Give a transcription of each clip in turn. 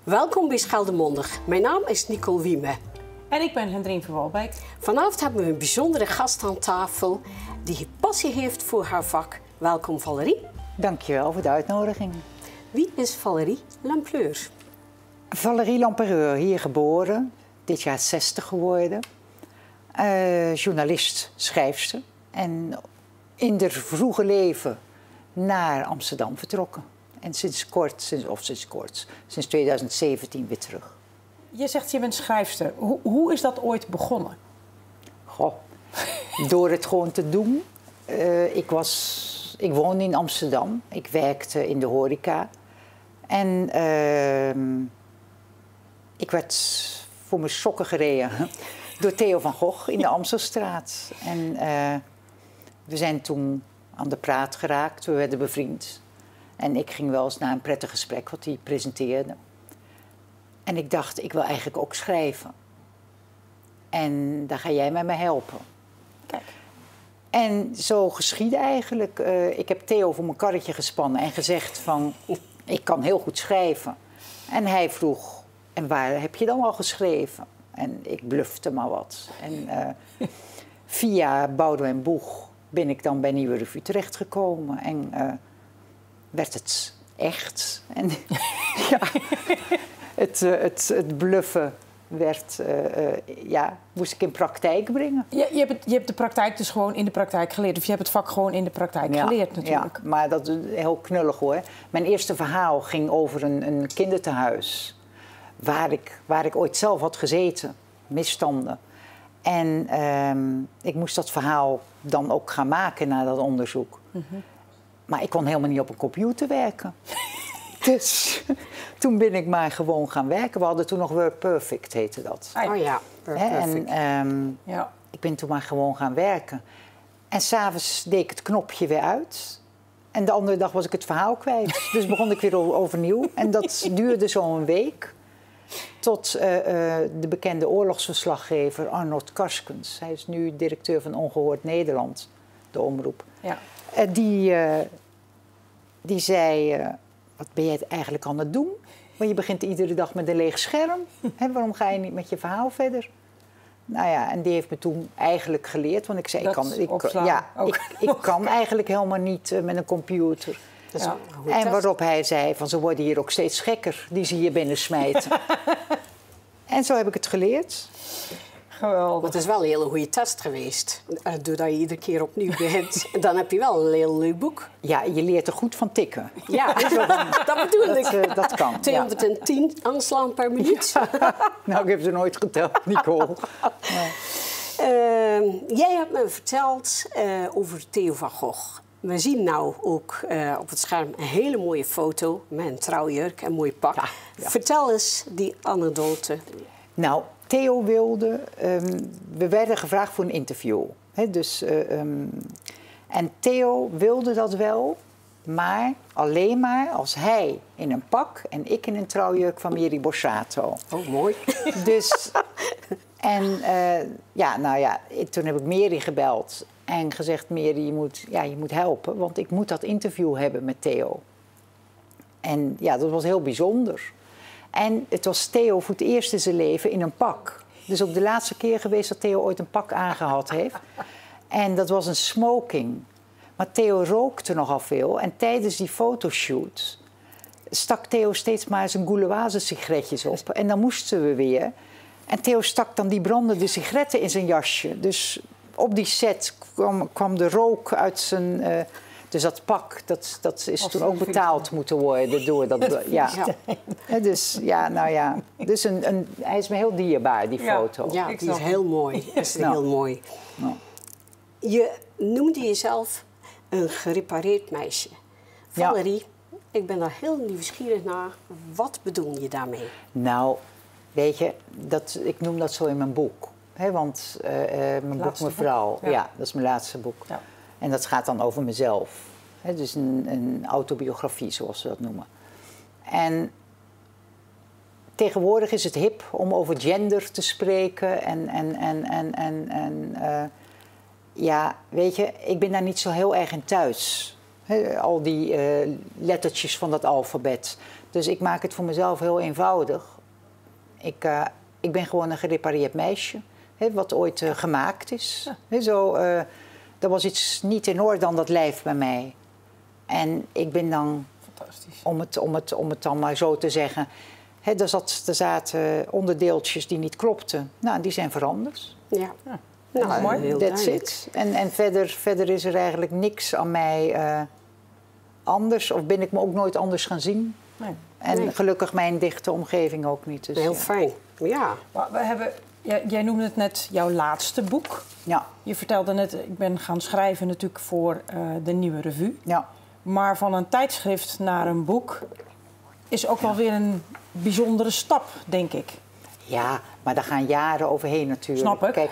Welkom bij Scheldemondig. Mijn naam is Nicole Wieme. En ik ben Hendrien van Walbeek. Vanavond hebben we een bijzondere gast aan tafel die passie heeft voor haar vak. Welkom Valerie. Dankjewel voor de uitnodiging. Wie is Valerie Lampleur? Valerie Lampleur, hier geboren, dit jaar 60 geworden. Journalist, schrijfster. En in haar vroege leven naar Amsterdam vertrokken. En sinds 2017 weer terug. Je zegt je bent schrijfster. Hoe is dat ooit begonnen? Goh, door het gewoon te doen. Ik woonde in Amsterdam. Ik werkte in de horeca. En ik werd voor mijn sokken gereden door Theo van Gogh in de Amstelstraat. En we zijn toen aan de praat geraakt. We werden bevriend. En ik ging wel eens naar een prettig gesprek wat hij presenteerde. En ik dacht, ik wil eigenlijk ook schrijven. En daar ga jij met me helpen. Kijk. En zo geschiedde eigenlijk. Ik heb Theo voor mijn karretje gespannen en gezegd van, ik kan heel goed schrijven. En hij vroeg, en waar heb je dan al geschreven? En ik blufte maar wat. En via Boudewijn Boeg ben ik dan bij Nieuwe Revue terechtgekomen. En werd het echt. En ja, het bluffen werd, moest ik in praktijk brengen. Je hebt de praktijk dus gewoon in de praktijk geleerd. Of je hebt het vak gewoon in de praktijk geleerd natuurlijk. Ja, maar dat is heel knullig hoor. Mijn eerste verhaal ging over een kindertehuis. Waar ik ooit zelf had gezeten. Misstanden. En ik moest dat verhaal dan ook gaan maken na dat onderzoek. Mm-hmm. Maar ik kon helemaal niet op een computer werken. Dus toen ben ik maar gewoon gaan werken. We hadden toen nog WordPerfect, heette dat. Oh ja, WordPerfect. En ik ben toen maar gewoon gaan werken. En s'avonds deed ik het knopje weer uit. En de andere dag was ik het verhaal kwijt. Dus begon ik weer overnieuw. En dat duurde zo'n week. Tot de bekende oorlogsverslaggever Arnold Karskens. Hij is nu directeur van Ongehoord Nederland, de omroep. Ja. Die zei, wat ben jij eigenlijk aan het doen? Want je begint iedere dag met een leeg scherm. Waarom ga je niet met je verhaal verder? Nou ja, en die heeft me toen eigenlijk geleerd. Want ik zei, ik kan eigenlijk helemaal niet met een computer. Ja. En waarop hij zei, van ze worden hier ook steeds gekker, die ze hier binnen smijten. En zo heb ik het geleerd. Geweldig. Het is wel een hele goede test geweest. Doordat je iedere keer opnieuw begint. Dan heb je wel een heel leuk boek. Ja, je leert er goed van tikken. Ja, dat bedoel ik. Dat kan. 210 aanslaan per minuut. Ja. Nou, ik heb ze nooit geteld, Nicole. Ja. Jij hebt me verteld over Theo van Gogh. We zien nou ook op het scherm een hele mooie foto met een trouwjurk en een mooi pak. Ja. Vertel eens die anekdote. Nou, Theo wilde... we werden gevraagd voor een interview. En Theo wilde dat wel, maar alleen maar als hij in een pak en ik in een trouwjurk van Mary Borsato. Oh, mooi. Dus... En toen heb ik Mary gebeld en gezegd, Mary, je moet helpen, want ik moet dat interview hebben met Theo. En ja, dat was heel bijzonder. En het was Theo voor het eerst in zijn leven in een pak. Dus ook de laatste keer geweest dat Theo ooit een pak aangehad heeft. En dat was een smoking. Maar Theo rookte nogal veel. En tijdens die fotoshoot stak Theo steeds maar zijn Gouloise sigaretjes op. En dan moesten we weer. En Theo stak dan die brandende sigaretten in zijn jasje. Dus op die set kwam de rook uit zijn... Dus dat pak, dat is toen ook betaald moeten worden door dat... Ja. Dus Dus hij is me heel dierbaar, die foto. Ja, die is heel mooi. Dat is heel mooi. Nou. Je noemde jezelf een gerepareerd meisje. Valerie, ik ben daar heel nieuwsgierig naar. Wat bedoel je daarmee? Nou, weet je, ik noem dat zo in mijn boek. Want mijn boek Mevrouw, dat is mijn laatste boek. Ja. En dat gaat dan over mezelf. Dus een autobiografie, zoals ze dat noemen. En tegenwoordig is het hip om over gender te spreken. Weet je, ik ben daar niet zo heel erg in thuis. Al die lettertjes van dat alfabet. Dus ik maak het voor mezelf heel eenvoudig. Ik ben gewoon een gerepareerd meisje, hè, wat ooit gemaakt is. Ja. Er was iets niet in orde aan dat lijf bij mij. En ik ben dan, om het dan maar zo te zeggen... Hè, er zaten onderdeeltjes die niet klopten. Nou, die zijn veranderd. Ja. Nou, mooi. That's it. En verder is er eigenlijk niks aan mij anders. Of ben ik me ook nooit anders gaan zien. Nee. En gelukkig mijn dichte omgeving ook niet. Dus, heel fijn, ja. Maar we hebben, jij noemde het net jouw laatste boek. Ja. Je vertelde net, ik ben gaan schrijven natuurlijk voor de Nieuwe Revue. Ja. Maar van een tijdschrift naar een boek is ook wel weer een bijzondere stap, denk ik. Ja, maar daar gaan jaren overheen natuurlijk. Snap ik. Kijk,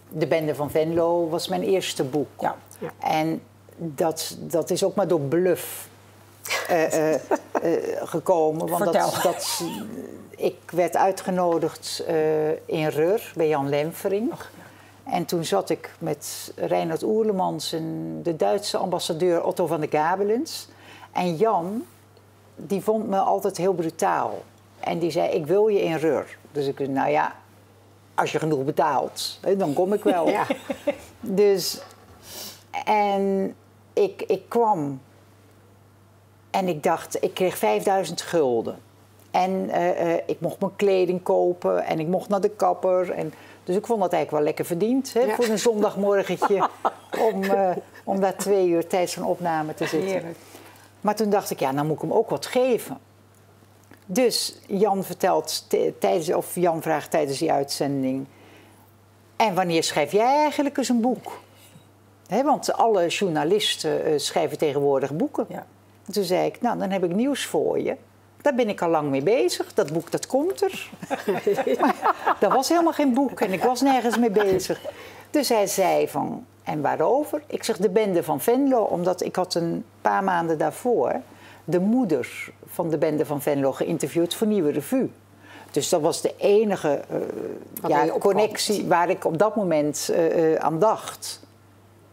De Bende van Venlo was mijn eerste boek. Ja. Ja. En dat is ook maar door bluff gekomen. Want ik werd uitgenodigd in Reur bij Jan Lemfering. En toen zat ik met Reinhard Oerlemans en de Duitse ambassadeur Otto van der Gabelens. En Jan, die vond me altijd heel brutaal. En die zei, ik wil je in Reur. Dus ik zei, nou ja, als je genoeg betaalt, dan kom ik wel. Ja. Dus, en ik kwam en ik dacht, ik kreeg 5000 gulden. En ik mocht mijn kleding kopen en ik mocht naar de kapper. Dus ik vond dat eigenlijk wel lekker verdiend, hè, voor een zondagmorgentje. Om daar 2 uur tijdens van opname te zitten. Heerlijk. Maar toen dacht ik, ja, nou moet ik hem ook wat geven. Dus Jan vraagt tijdens die uitzending... En wanneer schrijf jij eigenlijk eens een boek? Want alle journalisten schrijven tegenwoordig boeken. Ja. En toen zei ik, nou, dan heb ik nieuws voor je. Daar ben ik al lang mee bezig. Dat boek, dat komt er. Maar dat was helemaal geen boek en ik was nergens mee bezig. Dus hij zei van, en waarover? Ik zeg, De Bende van Venlo, omdat ik had een paar maanden daarvoor... de moeder van De Bende van Venlo geïnterviewd voor Nieuwe Revue. Dus dat was de enige connectie waar ik op dat moment aan dacht.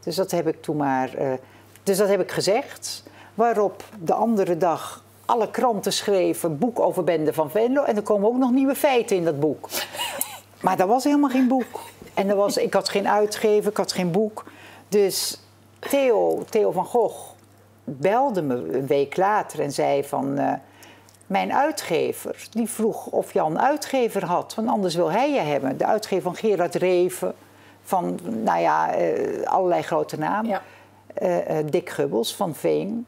Dus dat heb ik toen maar... dus dat heb ik gezegd. Waarop de andere dag alle kranten schreven... boek over Bende van Venlo. En er komen ook nog nieuwe feiten in dat boek. Maar dat was helemaal geen boek. En ik had geen uitgever, ik had geen boek. Dus Theo van Gogh belde me een week later en zei van... mijn uitgever, die vroeg of Jan een uitgever had. Want anders wil hij je hebben. De uitgever van Gerard Reven. Van, nou ja, allerlei grote namen. Ja. Dick Gubbels van Veen.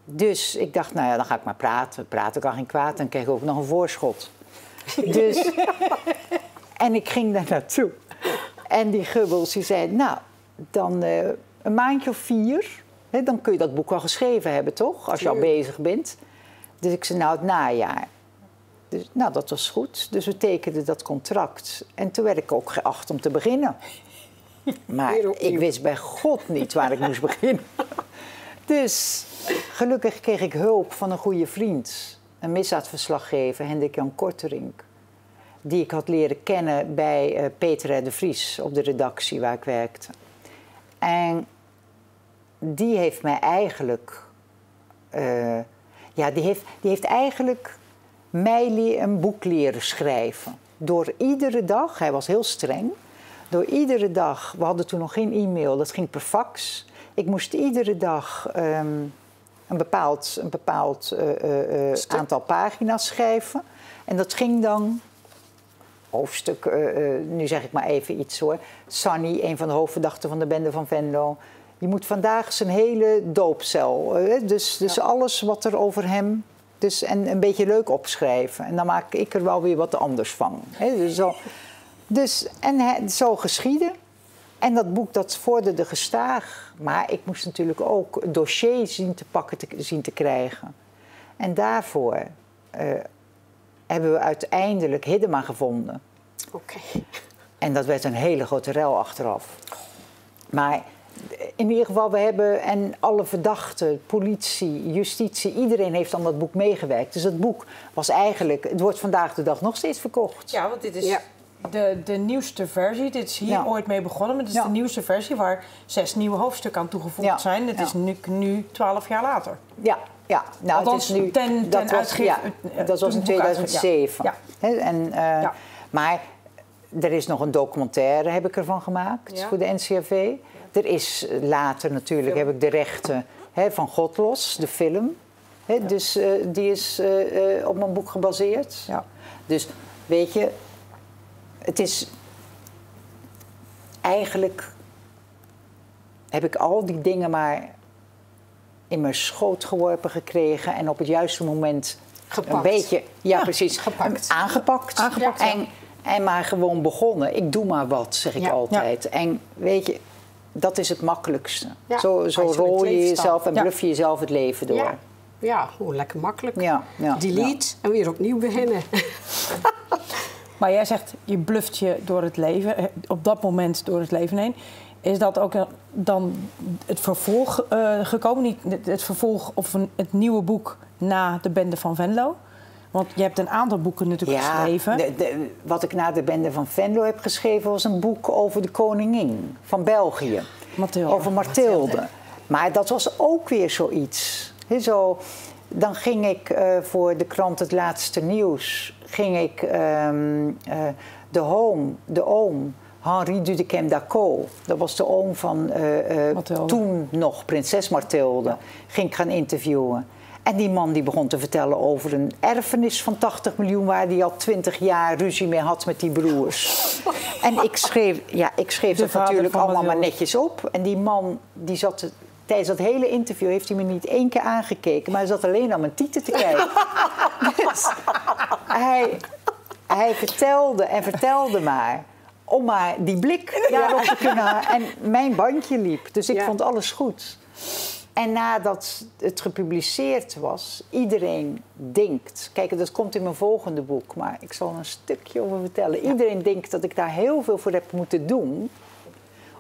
Dus ik dacht, nou ja, dan ga ik maar praten. Praten kan geen kwaad. Dan kreeg ik ook nog een voorschot. Dus, en ik ging daar naartoe. En die Gubbels, die zei, nou, dan een maandje of 4... Hè, dan kun je dat boek wel geschreven hebben, toch? Als je al bezig bent. Dus ik zei, nou, het najaar. Dus, nou, dat was goed. Dus we tekenden dat contract. En toen werd ik ook geacht om te beginnen. Maar ik wist bij God niet waar ik moest beginnen. Dus gelukkig kreeg ik hulp van een goede vriend. Een misdaadverslaggever, Hendrik Jan Korterink. Die ik had leren kennen bij Peter R. de Vries op de redactie waar ik werkte. En die heeft mij eigenlijk... die heeft eigenlijk mij een boek leren schrijven. Door iedere dag, hij was heel streng... door iedere dag, we hadden toen nog geen e-mail, dat ging per fax... Ik moest iedere dag een bepaald aantal pagina's schrijven. En dat ging dan, hoofdstuk, nu zeg ik maar even iets hoor. Sunny, een van de hoofdverdachten van de Bende van Venlo. Je moet vandaag zijn hele doopcel, dus alles wat er over hem... en een beetje leuk opschrijven. En dan maak ik er wel weer wat anders van. Zo geschiedde. En dat boek, dat vorderde gestaag. Maar ik moest natuurlijk ook het dossier zien te krijgen. En daarvoor hebben we uiteindelijk Hiddema gevonden. Oké. En dat werd een hele grote rel achteraf. Maar in ieder geval, we hebben... En alle verdachten, politie, justitie... iedereen heeft aan dat boek meegewerkt. Dus dat boek was eigenlijk... Het wordt vandaag de dag nog steeds verkocht. Ja, want dit is... Ja. De nieuwste versie, dit is hier ooit mee begonnen, maar dit is de nieuwste versie waar 6 nieuwe hoofdstukken aan toegevoegd zijn. Het is nu 12 jaar later. Ja, Ja, nou, althans, het is nu, ten uitgeven. Ja, dat was in 2007. Ja. Ja. Maar er is nog een documentaire, heb ik ervan gemaakt, voor de NCRV. Er is later natuurlijk, heb ik de rechten van God los, de film. Dus die is op mijn boek gebaseerd. Ja. Dus weet je, het is eigenlijk heb ik al die dingen maar in mijn schoot geworpen gekregen en op het juiste moment gepakt. Een beetje, precies, aangepakt. En maar gewoon begonnen. Ik doe maar wat, zeg ik altijd. Ja. En weet je, dat is het makkelijkste. Ja. Zo rol je jezelf en bluff je jezelf het leven door. Ja, gewoon lekker makkelijk. Ja. Delete en weer opnieuw beginnen. Maar jij zegt, je bluft je door het leven, op dat moment door het leven heen. Is dat ook dan het vervolg gekomen? Niet het vervolg of het nieuwe boek na de Bende van Venlo? Want je hebt een aantal boeken natuurlijk geschreven. Wat ik na de Bende van Venlo heb geschreven was een boek over de koningin van België. Mathilde. Over Mathilde. Maar dat was ook weer zoiets. Dan ging ik voor de krant Het Laatste Nieuws, de oom Henri Dudecem d'Acco, dat was de oom van toen nog prinses Mathilde, ging ik gaan interviewen. En die man die begon te vertellen over een erfenis van 80 miljoen... waar hij al 20 jaar ruzie mee had met die broers. En ik schreef dat natuurlijk allemaal maar netjes op. En die man die zat tijdens dat hele interview heeft hij me niet 1 keer aangekeken... maar hij zat alleen naar mijn tieten te kijken. Dus hij vertelde en vertelde maar... om maar die blik daarop te kunnen houden. En mijn bandje liep. Dus ik vond alles goed. En nadat het gepubliceerd was, iedereen denkt... Kijk, dat komt in mijn volgende boek, maar ik zal er een stukje over vertellen. Ja. Iedereen denkt dat ik daar heel veel voor heb moeten doen...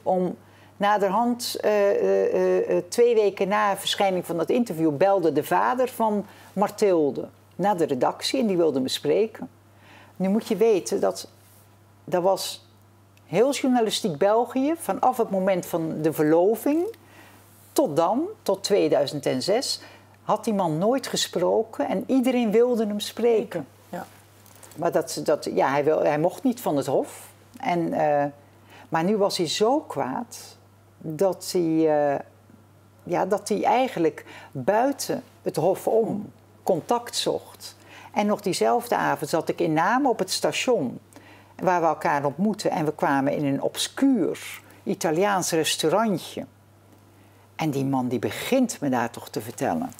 om naderhand, 2 weken na verschijning van dat interview... belde de vader van Mathilde naar de redactie en die wilde me spreken. Nu moet je weten dat was heel journalistiek België... vanaf het moment van de verloving... tot 2006, had die man nooit gesproken en iedereen wilde hem spreken. Ja. Maar hij mocht niet van het hof. Maar nu was hij zo kwaad dat hij eigenlijk buiten het hof om contact zocht. En nog diezelfde avond zat ik in Namen op het station waar we elkaar ontmoetten. En we kwamen in een obscuur Italiaans restaurantje. En die man die begint me daar toch te vertellen.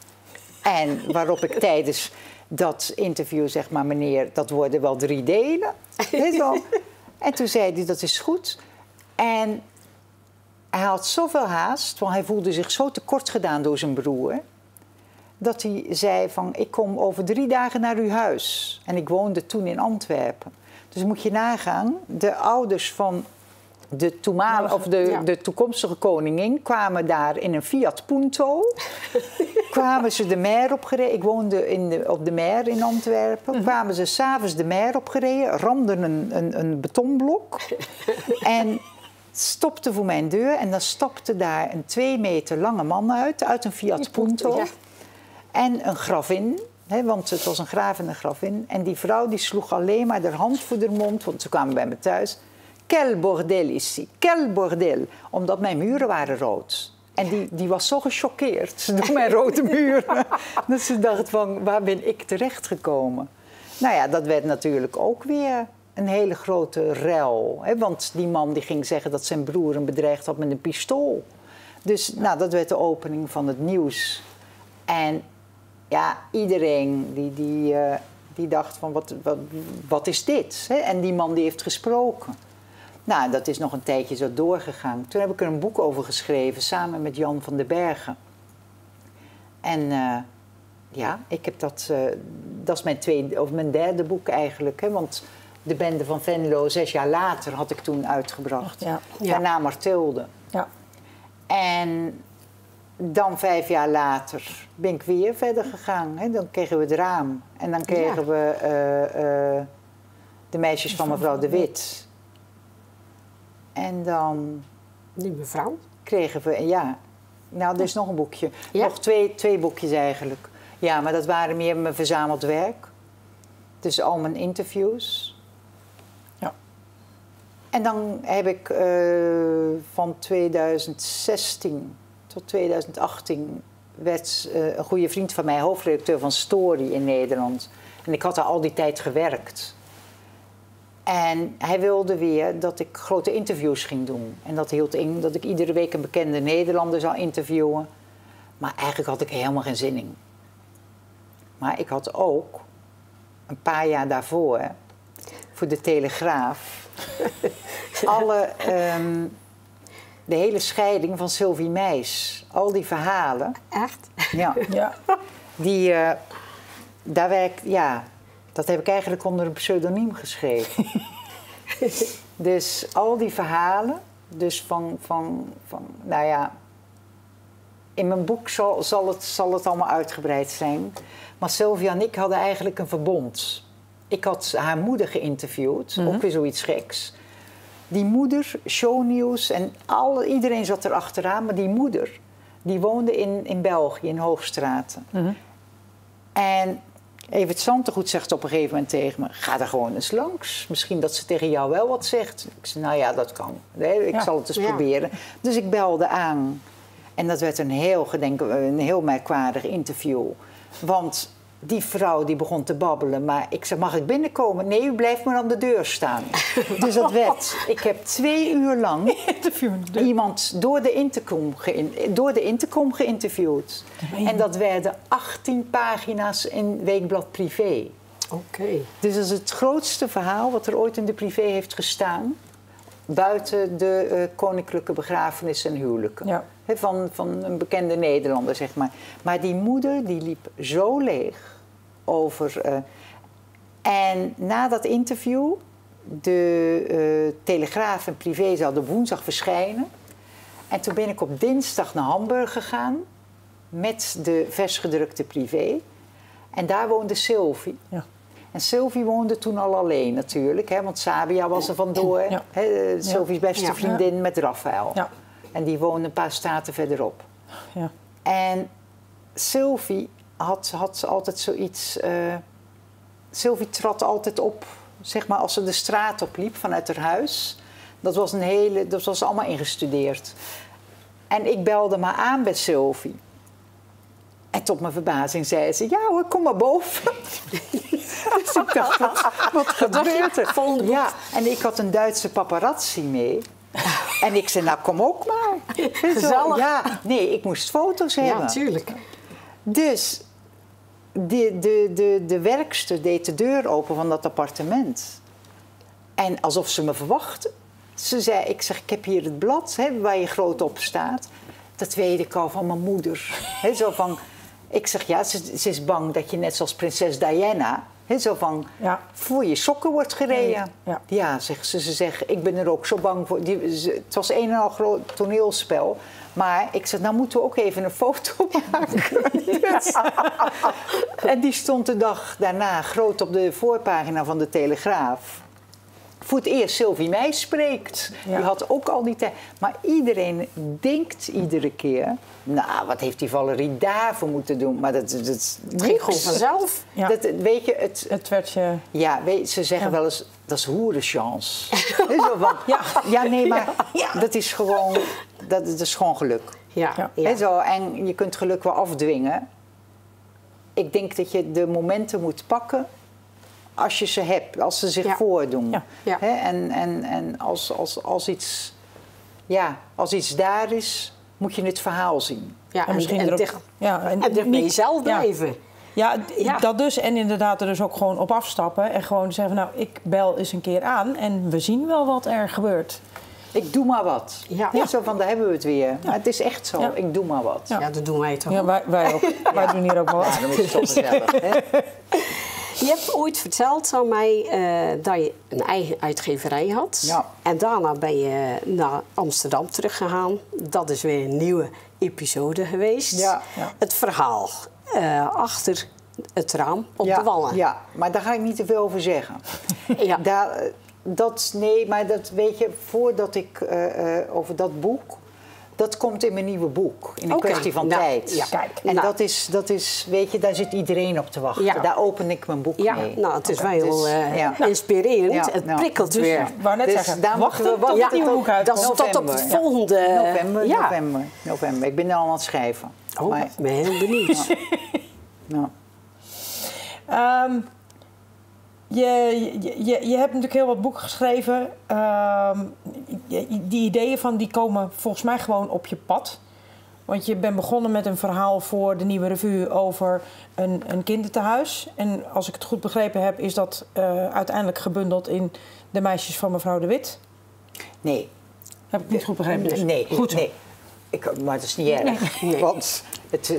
En waarop ik tijdens dat interview zeg maar... meneer, dat worden wel 3 delen. En toen zei hij, dat is goed. En hij had zoveel haast, want hij voelde zich zo tekort gedaan door zijn broer... dat hij zei van, ik kom over 3 dagen naar uw huis. En ik woonde toen in Antwerpen. Dus moet je nagaan, de ouders van... de toekomstige koningin kwamen daar in een Fiat Punto. Kwamen ze de Mer opgereden. Ik woonde op de Mer in Antwerpen. Kwamen ze 's avonds de Mer opgereden, ramden een betonblok en stopten voor mijn deur. En dan stapte daar een 2 meter lange man uit een Fiat Punto. Ja. En een gravin. Want het was een graaf en een gravin. En die vrouw die sloeg alleen maar haar hand voor de mond, want ze kwamen bij me thuis. Quel bordel ici, quel bordel. Omdat mijn muren waren rood. En die was zo gechoqueerd door mijn rode muren. Dat ze dacht van, waar ben ik terechtgekomen? Nou ja, dat werd natuurlijk ook weer een hele grote rel. Want die man die ging zeggen dat zijn broer hem bedreigd had met een pistool. Dus dat werd de opening van het nieuws. En ja, iedereen die dacht van, wat is dit? En die man die heeft gesproken. Nou, dat is nog een tijdje zo doorgegaan. Toen heb ik er een boek over geschreven, samen met Jan van den Bergen. En ik heb dat is mijn 3e boek eigenlijk. Want de Bende van Venlo, 6 jaar later, had ik toen uitgebracht. Ja. Daarna Mathilde. Ja. En dan 5 jaar later ben ik weer verder gegaan. Dan kregen we Het Raam. En dan kregen we De Meisjes van mevrouw de Wit. En dan... Die mevrouw? Kregen we, er is nog een boekje. Ja? Nog twee boekjes eigenlijk. Ja, maar dat waren meer mijn verzameld werk. Dus al mijn interviews. Ja. En dan heb ik van 2016 tot 2018 werd een goede vriend van mij hoofdredacteur van Story in Nederland. En ik had daar al die tijd gewerkt. En hij wilde weer dat ik grote interviews ging doen. En dat hield in dat ik iedere week een bekende Nederlander zou interviewen. Maar eigenlijk had ik helemaal geen zin in. Maar ik had ook een paar jaar daarvoor voor de Telegraaf de hele scheiding van Sylvie Meis. Al die verhalen. Echt? Ja. Ja. Die, daar werkt, ja, dat heb ik eigenlijk onder een pseudoniem geschreven. Dus al die verhalen, dus nou ja, in mijn boek zal het allemaal uitgebreid zijn. Maar Sylvia en ik hadden eigenlijk een verbond. Ik had haar moeder geïnterviewd, ook weer zoiets geks. Die moeder, shownieuws en iedereen zat er achteraan, maar die moeder, die woonde in België, in Hoogstraten. En Evert Santegoed zegt op een gegeven moment tegen me, ga er gewoon eens langs. Misschien dat ze tegen jou wel wat zegt. Ik zei, nou ja, dat kan. Ik zal het eens proberen. Dus ik belde aan. En dat werd een heel merkwaardig interview. Want die vrouw die begon te babbelen, maar ik zei, mag ik binnenkomen? Nee, u blijft maar aan de deur staan. Dus dat werd. Ik heb 2 uur lang iemand door de intercom geïnterviewd. En dat werden 18 pagina's in Weekblad Privé. Oké. Dus dat is het grootste verhaal wat er ooit in de Privé heeft gestaan. Buiten de koninklijke begrafenissen en huwelijken. Ja. Van een bekende Nederlander, zeg maar. Maar die moeder die liep zo leeg over. En na dat interview, de Telegraaf en Privé zouden woensdag verschijnen. En toen ben ik op dinsdag naar Hamburg gegaan met de versgedrukte Privé. En daar woonde Sylvie. Ja. En Sylvie woonde toen al alleen natuurlijk, want Sabia was er vandoor. Ja. Sylvie's beste vriendin met Raphaël. Ja. En die woonde een paar straten verderop. Ja. En Sylvie had altijd zoiets. Sylvie trad altijd op, zeg maar, als ze de straat opliep vanuit haar huis. Dat was allemaal ingestudeerd. En ik belde maar aan bij Sylvie. En tot mijn verbazing zei ze, ja hoor, kom maar boven. Dus ik dacht, wat gebeurt er? Ja, en ik had een Duitse paparazzi mee. En ik zei, nou kom ook maar. Gezellig. Ja, nee, ik moest foto's hebben. Ja, natuurlijk. Dus de werkster deed de deur open van dat appartement. En alsof ze me verwachtte. Ik zeg, ik heb hier het blad waar je groot op staat. Dat weet ik al van mijn moeder. Zo van, ik zeg, ja, ze is bang dat je net zoals prinses Diana... zo van, voor je sokken wordt gereden. Ja, zegt ze. Ze zegt, ik ben er ook zo bang voor. Het was een en al groot toneelspel. Maar ik zeg, nou moeten we ook even een foto maken. En die stond de dag daarna groot op de voorpagina van de Telegraaf. Voor het eerst Sylvie Meis spreekt. Ja. Die had ook al die tijd. Maar iedereen denkt iedere keer... Nou, wat heeft die Valerie daarvoor moeten doen? Maar dat het ging gewoon vanzelf. Ja. Weet je, het werd je... Ja, ze zeggen wel eens, dat is hoerenchance. Nee, maar dat is gewoon geluk. Ja. En je kunt geluk wel afdwingen. Ik denk dat je de momenten moet pakken... als je ze hebt, als ze zich voordoen. Ja. En als iets daar is, moet je het verhaal zien. Ja, en dicht bij jezelf blijven. Ja, dat dus. En inderdaad er dus ook gewoon op afstappen. En gewoon zeggen, nou, ik bel eens een keer aan. En we zien wel wat er gebeurt. Ik doe maar wat. Zo van, daar hebben we het weer. Maar het is echt zo, ik doe maar wat. Ja, dat doen wij toch ook. Ja, wij ook. Wij doen hier ook wel wat. Ja, dan is het toch gezellig, hè? Je hebt ooit verteld aan mij dat je een eigen uitgeverij had. Ja. En daarna ben je naar Amsterdam teruggegaan. Dat is weer een nieuwe episode geweest. Ja. Het verhaal achter het raam op de Wallen. Ja, maar daar ga ik niet te veel over zeggen. Maar dat weet je, voordat ik over dat boek... Dat komt in mijn nieuwe boek, in een kwestie van tijd. Ja. Kijk. En dat is, weet je, daar zit iedereen op te wachten. Ja. Daar open ik mijn boek mee. Nou, het is wel Dus, inspirerend. Ja, Het nou, prikkelt Dus weer. ik wou net zeggen, daar wachten moeten we tot het wachten nieuwe tot boek uitkomt. Dat is tot op het volgende... november. Ik ben al aan het schrijven. Oh, Maar, ik ben heel benieuwd. ja. Je hebt natuurlijk heel wat boeken geschreven. Die ideeën die komen volgens mij gewoon op je pad. Want je bent begonnen met een verhaal voor de Nieuwe Revue over een kindertehuis. En als ik het goed begrepen heb, is dat uiteindelijk gebundeld in De Meisjes van mevrouw de Wit. Nee. Heb ik niet goed begrepen? Dus? Nee. Goed zo. Nee. Maar dat is niet erg. Nee. Want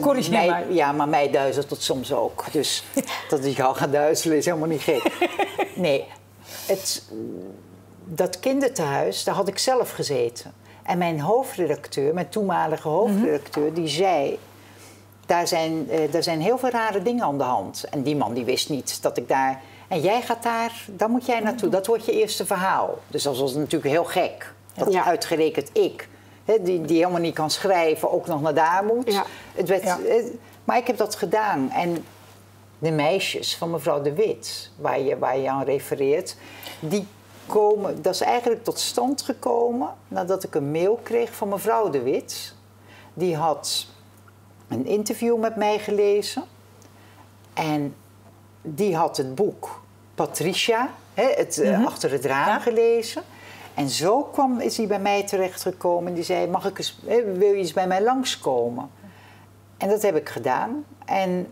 Corrigeer mij. Ja, maar mij duizelt het soms ook. Dus dat ik jou ga duizelen is helemaal niet gek. Nee. Dat kindertehuis, daar had ik zelf gezeten. En mijn hoofdredacteur, mijn toenmalige hoofdredacteur, die zei... Daar zijn heel veel rare dingen aan de hand. En die man die wist niet dat ik daar... En jij gaat daar moet jij naartoe. Dat wordt je eerste verhaal. Dus dat was natuurlijk heel gek. Dat uitgerekend ik, die helemaal niet kan schrijven, ook nog naar daar moet. Ja. Maar ik heb dat gedaan. En de meisjes van mevrouw de Wit, waar je aan refereert... dat is eigenlijk tot stand gekomen nadat ik een mail kreeg van mevrouw de Wit. Die had een interview met mij gelezen. En die had het boek Patricia, Achter het raam, gelezen. En zo is hij bij mij terechtgekomen. En die zei, wil je eens bij mij langskomen? En dat heb ik gedaan. En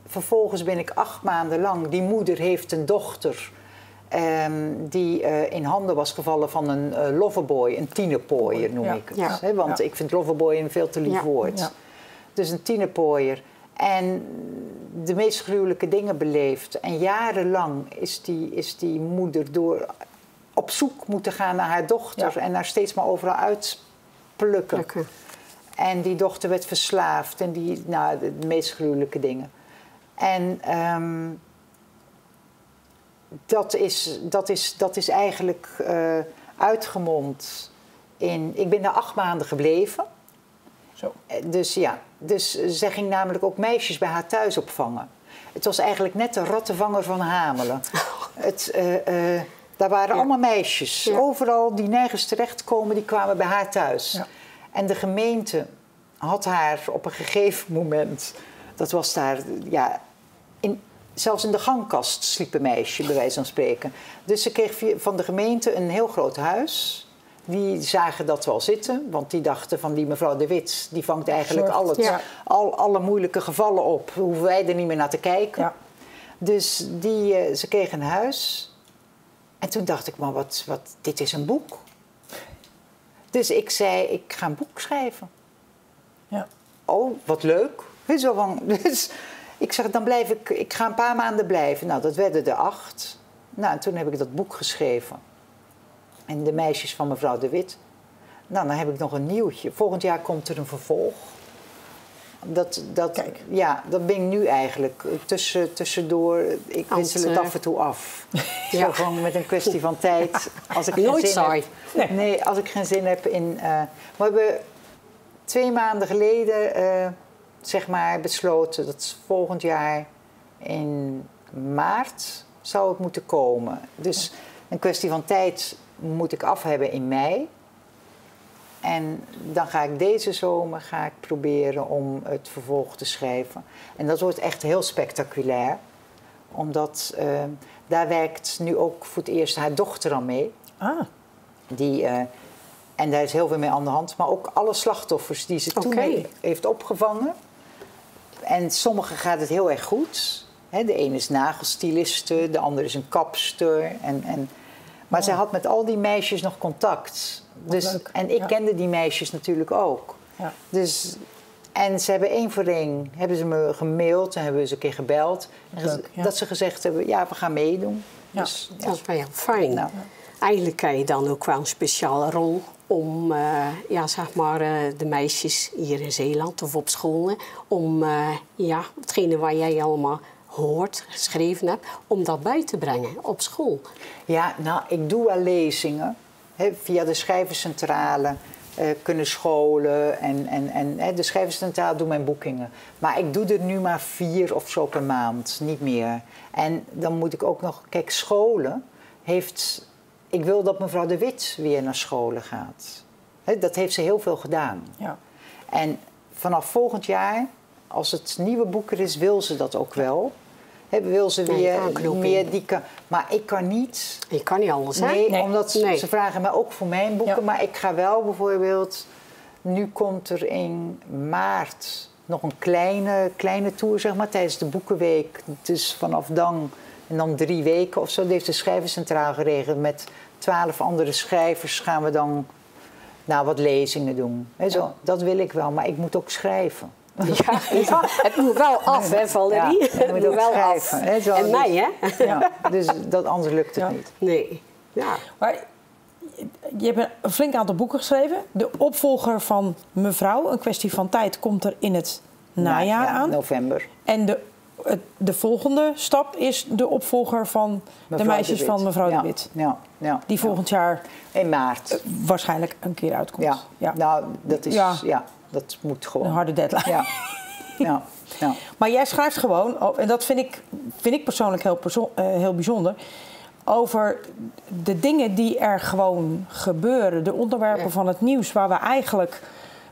vervolgens ben ik 8 maanden lang... Die moeder heeft een dochter... die in handen was gevallen van een loverboy, een tienerpooier noem ik het. Ja. Want ik vind loverboy een veel te lief woord. Ja. Dus een tienerpooier. En de meest gruwelijke dingen beleefd. En jarenlang is die moeder op zoek moeten gaan naar haar dochter... en haar steeds maar overal uitplukken. En die dochter werd verslaafd en de meest gruwelijke dingen. En... Dat is eigenlijk uitgemond in... Ik ben daar 8 maanden gebleven. Zo. Dus zij ging namelijk ook meisjes bij haar thuis opvangen. Het was eigenlijk net de rattenvanger van Hamelen. Daar waren allemaal meisjes. Ja. Overal die nergens terechtkomen, die kwamen bij haar thuis. Ja. En de gemeente had haar op een gegeven moment... Dat was daar... Zelfs in de gangkast sliep een meisje, bij wijze van spreken. Dus ze kreeg van de gemeente een heel groot huis. Die zagen dat wel zitten, want die dachten van die mevrouw de Wit... die vangt eigenlijk alle moeilijke gevallen op. Hoeven wij er niet meer naar te kijken. Ja. Dus ze kreeg een huis. En toen dacht ik, maar dit is een boek. Dus ik zei, ik ga een boek schrijven. Ja. Oh, wat leuk. Zo van... Dus, ik zeg, ik ga een paar maanden blijven. Nou, dat werden er 8. Nou, en toen heb ik dat boek geschreven. En De Meisjes van mevrouw de Wit. Nou, dan heb ik nog een nieuwtje. Volgend jaar komt er een vervolg. Kijk. Ja, dat ben ik nu eigenlijk. Tussendoor, ik wissel het af en toe af. Zo gewoon met een kwestie van tijd. Als ik nooit saai. Nee, als ik geen zin heb in... we hebben 2 maanden geleden... besloten dat volgend jaar in maart zou het moeten komen. Dus een kwestie van tijd moet ik af hebben in mei. En dan ga ik deze zomer proberen om het vervolg te schrijven. En dat wordt echt heel spectaculair. Omdat daar werkt nu ook voor het eerst haar dochter aan mee. Ah. En daar is heel veel mee aan de hand. Maar ook alle slachtoffers die ze toen heeft opgevangen. En sommigen gaat het heel erg goed. De ene is nagelstyliste, de andere is een kapster. Maar zij had met al die meisjes nog contact. En ik kende die meisjes natuurlijk ook. Ja. En ze hebben 1 voor 1 hebben ze me gemaild en hebben ze een keer gebeld. Dat ze gezegd hebben, we gaan meedoen. Ja. Dus, dat is wel heel fijn. Nou. Eigenlijk kan je dan ook wel een speciale rol om de meisjes hier in Zeeland of op school... om hetgene waar jij allemaal hoort, geschreven hebt... om dat bij te brengen op school. Ja, nou, ik doe wel lezingen. Via de schrijverscentrale kunnen scholen. En de schrijverscentraal doet mijn boekingen. Maar ik doe er nu maar 4 of zo per maand, niet meer. En dan moet ik ook nog... Kijk, scholen heeft... Ik wil dat mevrouw De Wit weer naar scholen gaat. Dat heeft ze heel veel gedaan. Ja. En vanaf volgend jaar, als het nieuwe boek er is, wil ze dat ook wel. Wil ze weer meer die... Maar ik kan niet... Je kan niet anders, hè? Nee, omdat ze vragen mij ook voor mijn boeken. Ja. Maar ik ga wel bijvoorbeeld... Nu komt er in maart nog een kleine tour, zeg maar, tijdens de Boekenweek. Dus vanaf dan en dan 3 weken of zo. Dat heeft de Schrijverscentraal geregeld. Met 12 andere schrijvers gaan we dan wat lezingen doen. Zo, dat wil ik wel, maar ik moet ook schrijven. Ja, het moet wel af, hè, Valerie? Ja, het moet ook wel schrijven. Af. Zo, en mij, hè? Ja, dus anders lukt het niet. Nee. Ja. Maar je hebt een flink aantal boeken geschreven. De opvolger van Mevrouw, Een kwestie van tijd, komt er in het najaar aan. November. En de volgende stap is de opvolger van De Meisjes van Mevrouw De Wit. Ja. Die volgend jaar... In maart. Waarschijnlijk een keer uitkomt. Ja. Nou, dat is... Ja, dat moet gewoon. Een harde deadline. Ja. Maar jij schrijft gewoon, en dat vind ik persoonlijk heel bijzonder, over de dingen die er gewoon gebeuren. De onderwerpen van het nieuws waar we eigenlijk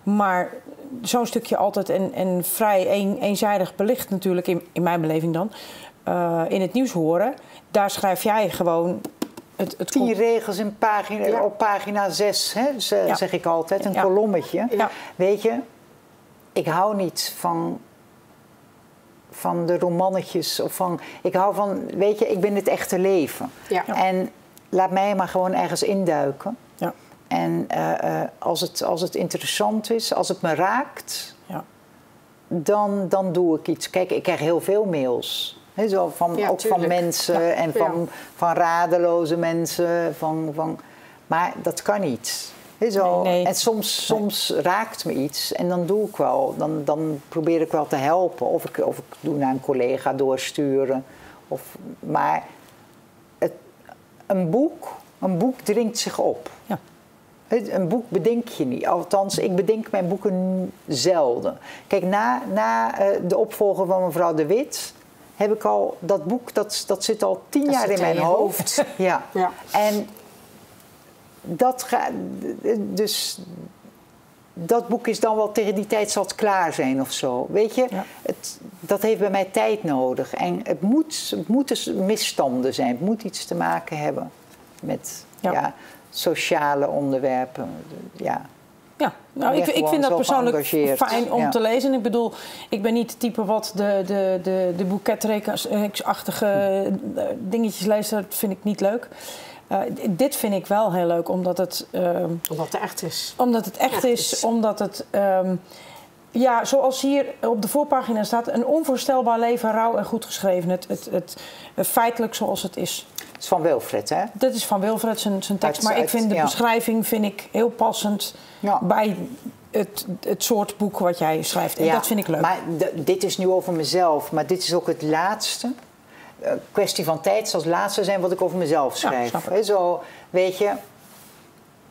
maar zo'n stukje altijd en vrij eenzijdig belicht natuurlijk, in mijn beleving dan, in het nieuws horen. Daar schrijf jij gewoon... 10 regels op pagina 6, hè, zeg ik altijd, een kolommetje. Ja. Weet je, ik hou niet van de romannetjes. Ik hou van, weet je, ik ben het echte leven. Ja. En laat mij maar gewoon ergens induiken. Ja. En als het interessant is, als het me raakt, dan doe ik iets. Kijk, ik krijg heel veel mails. He, zo ook van mensen en van radeloze mensen. Maar dat kan niet. He, zo. Nee. En soms raakt me iets en dan doe ik wel. Dan probeer ik wel te helpen. Of ik doe naar een collega doorsturen. Maar een boek dringt zich op. Ja. Een boek bedenk je niet. Althans, ik bedenk mijn boeken zelden. Kijk, na de opvolger van mevrouw De Wit... heb ik al dat boek, dat zit al 10 jaar in mijn hoofd. Ja. En dus dat boek is dan wel tegen die tijd zal het klaar zijn of zo. Weet je, dat heeft bij mij tijd nodig. En het moeten misstanden zijn. Het moet iets te maken hebben met sociale onderwerpen. Ja. Ja, nou, ik vind dat persoonlijk fijn om te lezen. Ik bedoel, ik ben niet het type wat de boeketreeks-achtige dingetjes leest. Dat vind ik niet leuk. Dit vind ik wel heel leuk, omdat het... omdat het echt is. Omdat het echt is, omdat het... zoals hier op de voorpagina staat... een onvoorstelbaar leven, rauw en goed geschreven. Het feitelijk zoals het is. Het is van Wilfred, hè? Dat is van Wilfred, zijn tekst. Maar ik vind de beschrijving heel passend bij het soort boek wat jij schrijft. En dat vind ik leuk. Maar dit is nu over mezelf. Maar dit is ook het laatste. Kwestie van tijd zal het laatste zijn wat ik over mezelf schrijf. Ja, zo, weet je...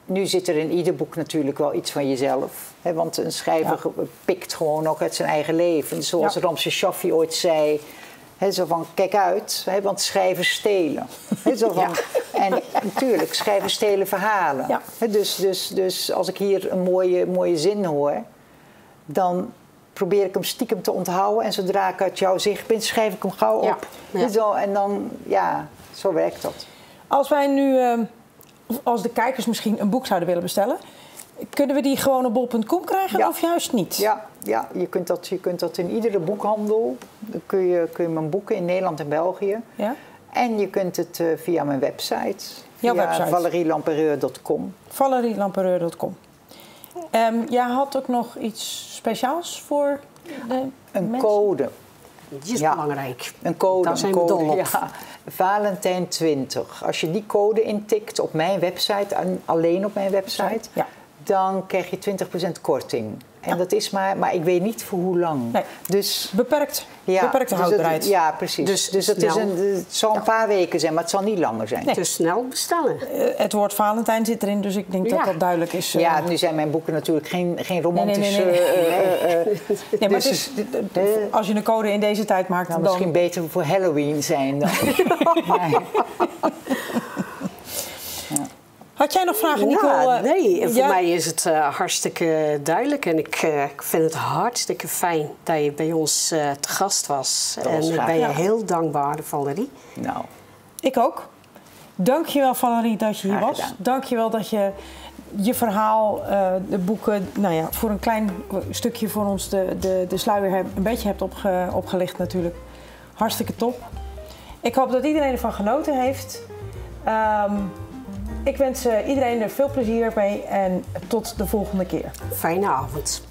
Nu zit er in ieder boek natuurlijk wel iets van jezelf. Hè? Want een schrijver pikt gewoon ook uit zijn eigen leven. Zoals Ramses Shaffi ooit zei... He, zo van, kijk uit, want schrijvers stelen. He, zo van, en natuurlijk, schrijvers stelen verhalen. Ja. He, dus als ik hier een mooie zin hoor... dan probeer ik hem stiekem te onthouden... en zodra ik uit jouw zicht ben, schrijf ik hem gauw op. Ja. Zo, en dan, zo werkt dat. Als wij nu, als de kijkers misschien een boek zouden willen bestellen... kunnen we die gewoon op bol.com krijgen of juist niet? Ja, je kunt dat in iedere boekhandel. Dan kun je mijn boeken in Nederland en België. Ja? En je kunt het via mijn website. Jouw website? ValerieLampereur.com. ValerieLampereur.com. Jij had ook nog iets speciaals voor de mensen? Code. Die is belangrijk. Een code. Daar zijn we dol op. Ja. Valentijn 20. Als je die code intikt op mijn website, alleen op mijn website... dan krijg je 20% korting. En dat is maar ik weet niet voor hoe lang. Nee. Dus, beperkte houdbaarheid. Ja, precies. Dus het zal een paar weken zijn, maar het zal niet langer zijn. Nee. Te snel bestellen. Het woord Valentijn zit erin, dus ik denk dat dat duidelijk is. Ja, nu zijn mijn boeken natuurlijk geen romantische... Nee, maar als je een code in deze tijd maakt, dan... misschien beter voor Halloween zijn dan... Had jij nog vragen, Nicole? Nee, voor mij is het hartstikke duidelijk. En ik vind het hartstikke fijn dat je bij ons te gast was. En ik ben je heel dankbaar, Valerie. Nou. Ik ook. Dankjewel, Valerie, dat je hier was. Dankjewel dat je je verhaal, de boeken, voor een klein stukje voor ons de sluier een beetje hebt opgelicht natuurlijk. Hartstikke top. Ik hoop dat iedereen ervan genoten heeft. Ik wens iedereen er veel plezier mee en tot de volgende keer. Fijne avond.